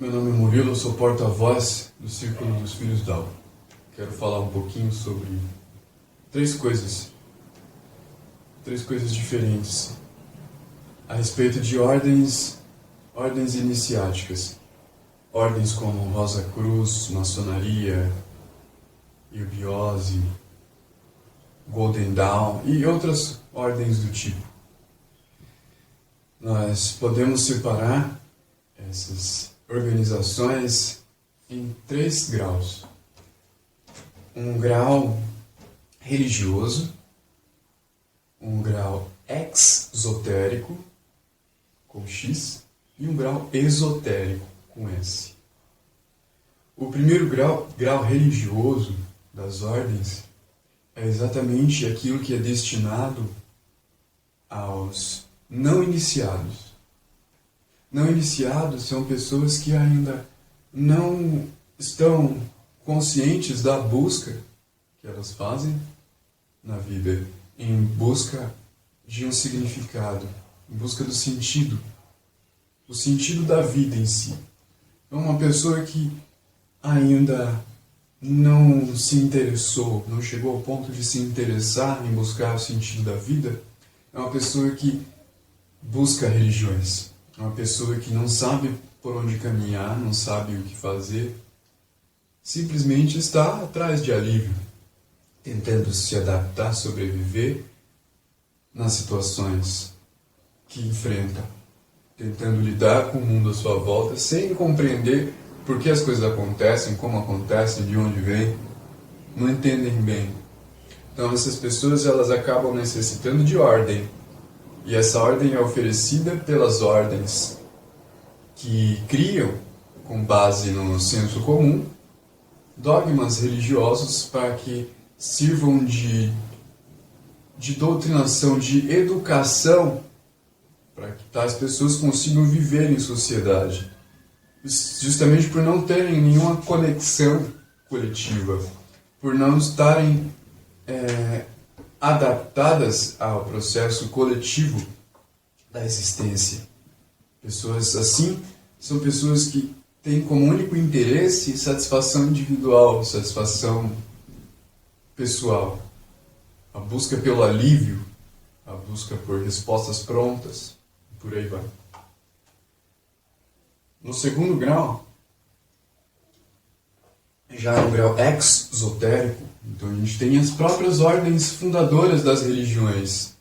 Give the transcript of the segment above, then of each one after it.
Meu nome é Murilo, eu sou porta-voz do Círculo dos Filhos d'Alva. Quero falar um pouquinho sobre três coisas diferentes a respeito de ordens iniciáticas. Ordens como Rosa Cruz, Maçonaria, Eubiose, Golden Dawn e outras ordens do tipo. Nós podemos separar essas organizações em 3 graus. Um grau religioso, um grau exotérico, com X, e um grau esotérico, com S. O primeiro grau religioso das ordens, é exatamente aquilo que é destinado aos não iniciados. Não iniciados são pessoas que ainda não estão conscientes da busca que elas fazem na vida, em busca de um significado, em busca do sentido, o sentido da vida em si. É uma pessoa que ainda não se interessou, não chegou ao ponto de se interessar em buscar o sentido da vida, é uma pessoa que busca religiões. É uma pessoa que não sabe por onde caminhar, não sabe o que fazer, simplesmente está atrás de alívio, tentando se adaptar, sobreviver nas situações que enfrenta, tentando lidar com o mundo à sua volta, sem compreender por que as coisas acontecem, como acontecem, de onde vêm, não entendem bem. Então essas pessoas elas acabam necessitando de ordem. E essa ordem é oferecida pelas ordens que criam, com base no senso comum, dogmas religiosos para que sirvam de doutrinação, de educação, para que tais pessoas consigam viver em sociedade. Justamente por não terem nenhuma conexão coletiva, por não estarem adaptadas ao processo coletivo da existência. Pessoas assim são pessoas que têm como único interesse satisfação individual, satisfação pessoal, a busca pelo alívio, a busca por respostas prontas, por aí vai. No segundo grau, já é um grau exotérico, então a gente tem as próprias ordens fundadoras das religiões.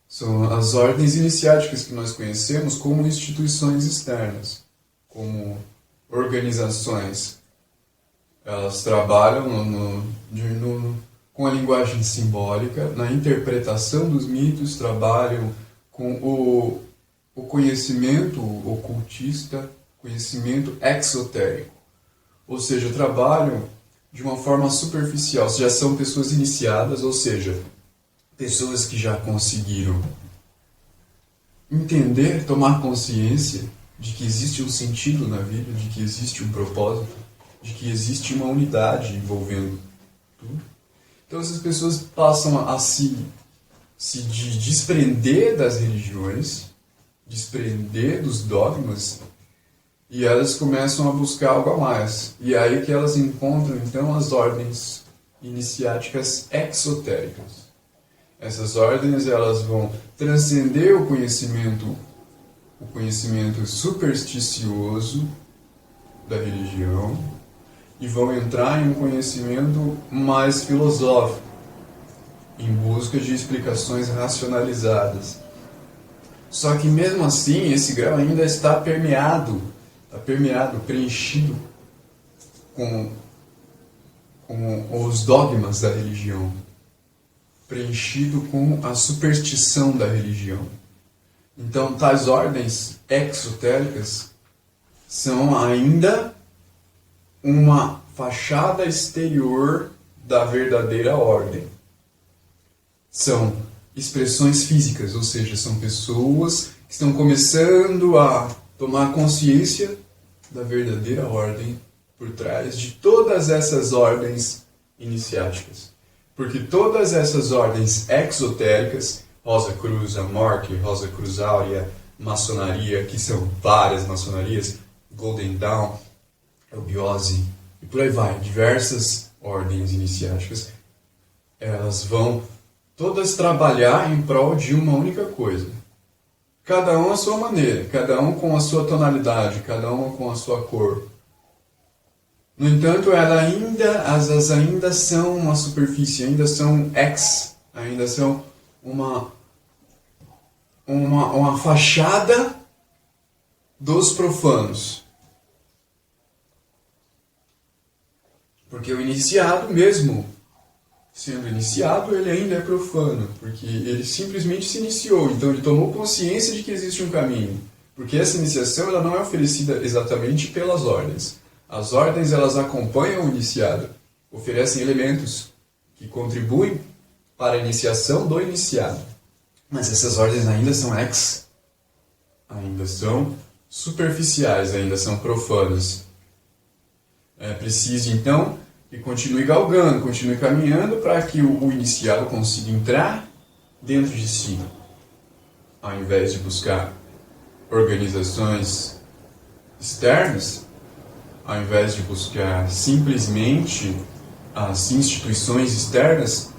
São as ordens iniciáticas que nós conhecemos como instituições externas, como organizações. Elas trabalham com a linguagem simbólica, na interpretação dos mitos, trabalham com o conhecimento ocultista, conhecimento exotérico. Ou seja, trabalham de uma forma superficial. Já são pessoas iniciadas, ou seja, pessoas que já conseguiram entender, tomar consciência de que existe um sentido na vida, de que existe um propósito, de que existe uma unidade envolvendo tudo. Então essas pessoas passam a se desprender das religiões, desprender dos dogmas, e elas começam a buscar algo a mais. E é aí que elas encontram, então, as ordens iniciáticas exotéricas. Essas ordens elas vão transcender o conhecimento supersticioso da religião e vão entrar em um conhecimento mais filosófico, em busca de explicações racionalizadas. Só que mesmo assim, esse grau ainda está permeado, preenchido com os dogmas da religião, preenchido com a superstição da religião. Então, tais ordens exotéricas são ainda uma fachada exterior da verdadeira ordem. São expressões físicas, ou seja, são pessoas que estão começando a tomar consciência da verdadeira ordem por trás de todas essas ordens iniciáticas. Porque todas essas ordens exotéricas, Rosa Cruz, Amorque, Rosa Cruz Áurea, maçonaria, que são várias maçonarias, Golden Dawn, Eubiose e por aí vai. Diversas ordens iniciáticas, elas vão todas trabalhar em prol de uma única coisa. Cada um à sua maneira, cada um com a sua tonalidade, cada um com a sua cor. No entanto, elas ainda são uma superfície, ainda são ainda são uma fachada dos profanos. Porque o iniciado, mesmo sendo iniciado, ele ainda é profano, porque ele simplesmente se iniciou, então ele tomou consciência de que existe um caminho. Porque essa iniciação ela não é oferecida exatamente pelas ordens. As ordens elas acompanham o iniciado, oferecem elementos que contribuem para a iniciação do iniciado. Mas essas ordens ainda são ainda são superficiais, ainda são profanas. É preciso então que continue galgando, continue caminhando para que o iniciado consiga entrar dentro de si, ao invés de buscar organizações externas, ao invés de buscar simplesmente as instituições externas,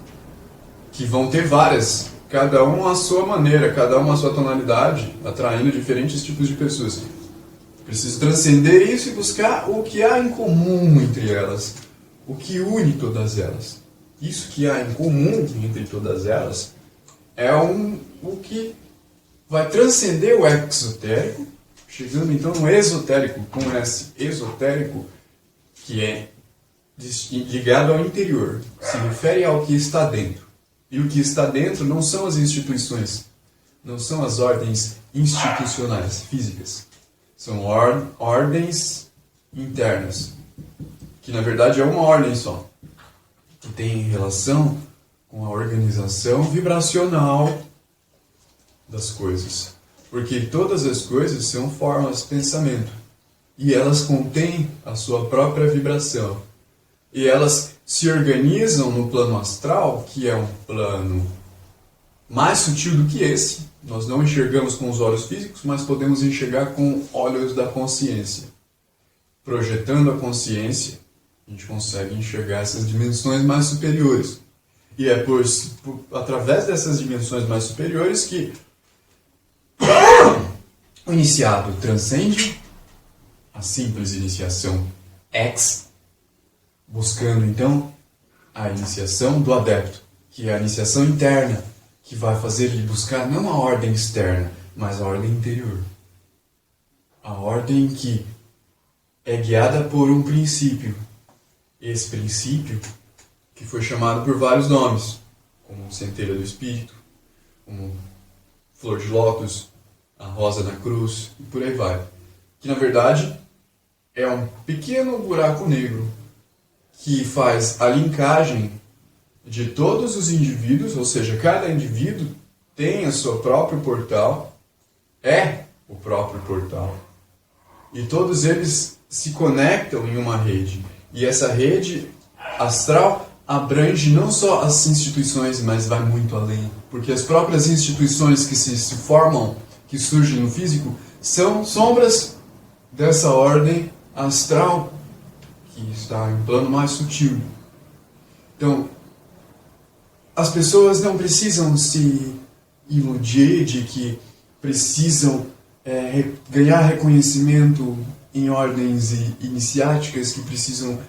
que vão ter várias, cada uma à sua maneira, cada uma à sua tonalidade, atraindo diferentes tipos de pessoas. Preciso transcender isso e buscar o que há em comum entre elas, o que une todas elas. Isso que há em comum entre todas elas é o que vai transcender o exotérico, chegando então no esotérico, com esse esotérico que é ligado ao interior, se refere ao que está dentro. E o que está dentro não são as instituições, não são as ordens institucionais, físicas. São ordens internas, que na verdade é uma ordem só, que tem relação com a organização vibracional das coisas. Porque todas as coisas são formas de pensamento. E elas contêm a sua própria vibração. E elas se organizam no plano astral, que é um plano mais sutil do que esse. Nós não enxergamos com os olhos físicos, mas podemos enxergar com olhos da consciência. Projetando a consciência, a gente consegue enxergar essas dimensões mais superiores. E é através dessas dimensões mais superiores que o iniciado transcende a simples iniciação buscando então a iniciação do adepto, que é a iniciação interna, que vai fazer ele buscar não a ordem externa, mas a ordem interior. A ordem que é guiada por um princípio. Esse princípio que foi chamado por vários nomes, como centelha do espírito, como flor de lótus, a rosa na cruz, e por aí vai. Que na verdade é um pequeno buraco negro que faz a linkagem de todos os indivíduos, ou seja, cada indivíduo tem o seu próprio portal, é o próprio portal. E todos eles se conectam em uma rede. E essa rede astral abrange não só as instituições, mas vai muito além. Porque as próprias instituições que se formam, que surgem no físico, são sombras dessa ordem astral que está em plano mais sutil. Então, as pessoas não precisam se iludir de que precisam ganhar reconhecimento em ordens iniciáticas, que precisam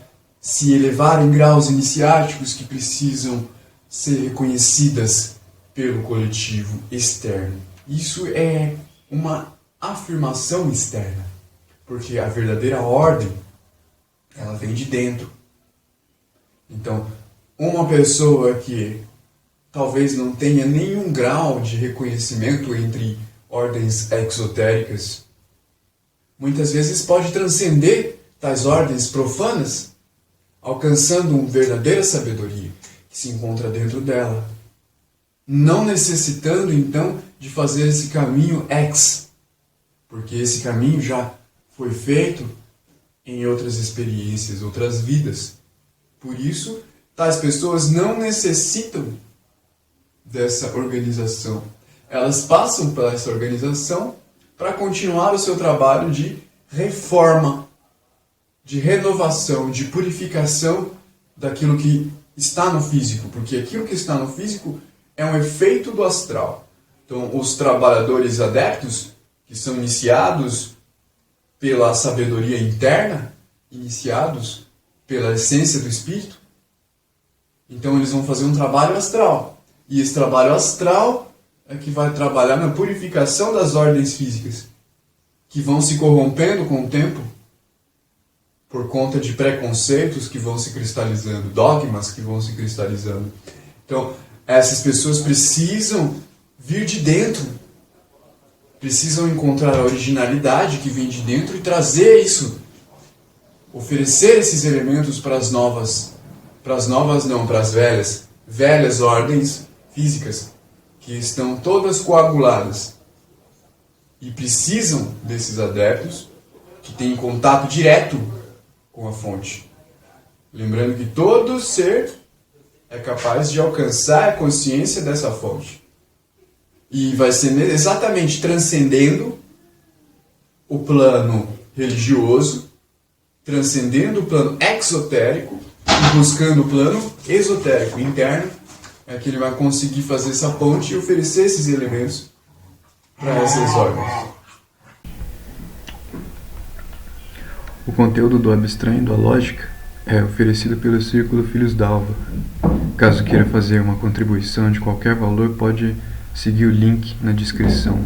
se elevar em graus iniciáticos, que precisam ser reconhecidas pelo coletivo externo. Isso é uma afirmação externa, porque a verdadeira ordem, ela vem de dentro. Então, uma pessoa que talvez não tenha nenhum grau de reconhecimento entre ordens exotéricas, muitas vezes pode transcender tais ordens profanas, alcançando uma verdadeira sabedoria que se encontra dentro dela, não necessitando então de fazer esse caminho porque esse caminho já foi feito em outras experiências, outras vidas. Por isso, tais pessoas não necessitam dessa organização. Elas passam por essa organização para continuar o seu trabalho de reforma, de renovação, de purificação daquilo que está no físico, porque aquilo que está no físico é um efeito do astral. Então, os trabalhadores adeptos, que são iniciados pela sabedoria interna, iniciados pela essência do espírito, então eles vão fazer um trabalho astral. E esse trabalho astral é que vai trabalhar na purificação das ordens físicas, que vão se corrompendo com o tempo, por conta de preconceitos que vão se cristalizando, dogmas que vão se cristalizando. Então, essas pessoas precisam vir de dentro, precisam encontrar a originalidade que vem de dentro e trazer isso, oferecer esses elementos para as velhas ordens físicas, que estão todas coaguladas e precisam desses adeptos que têm contato direto com a fonte. Lembrando que todo ser é capaz de alcançar a consciência dessa fonte. E vai ser exatamente transcendendo o plano religioso, transcendendo o plano exotérico e buscando o plano esotérico, interno, é que ele vai conseguir fazer essa ponte e oferecer esses elementos para essas ordens. O conteúdo do Abstraindo da Lógica é oferecido pelo Círculo Filhos d'Alva. Caso queira fazer uma contribuição de qualquer valor, pode seguir o link na descrição.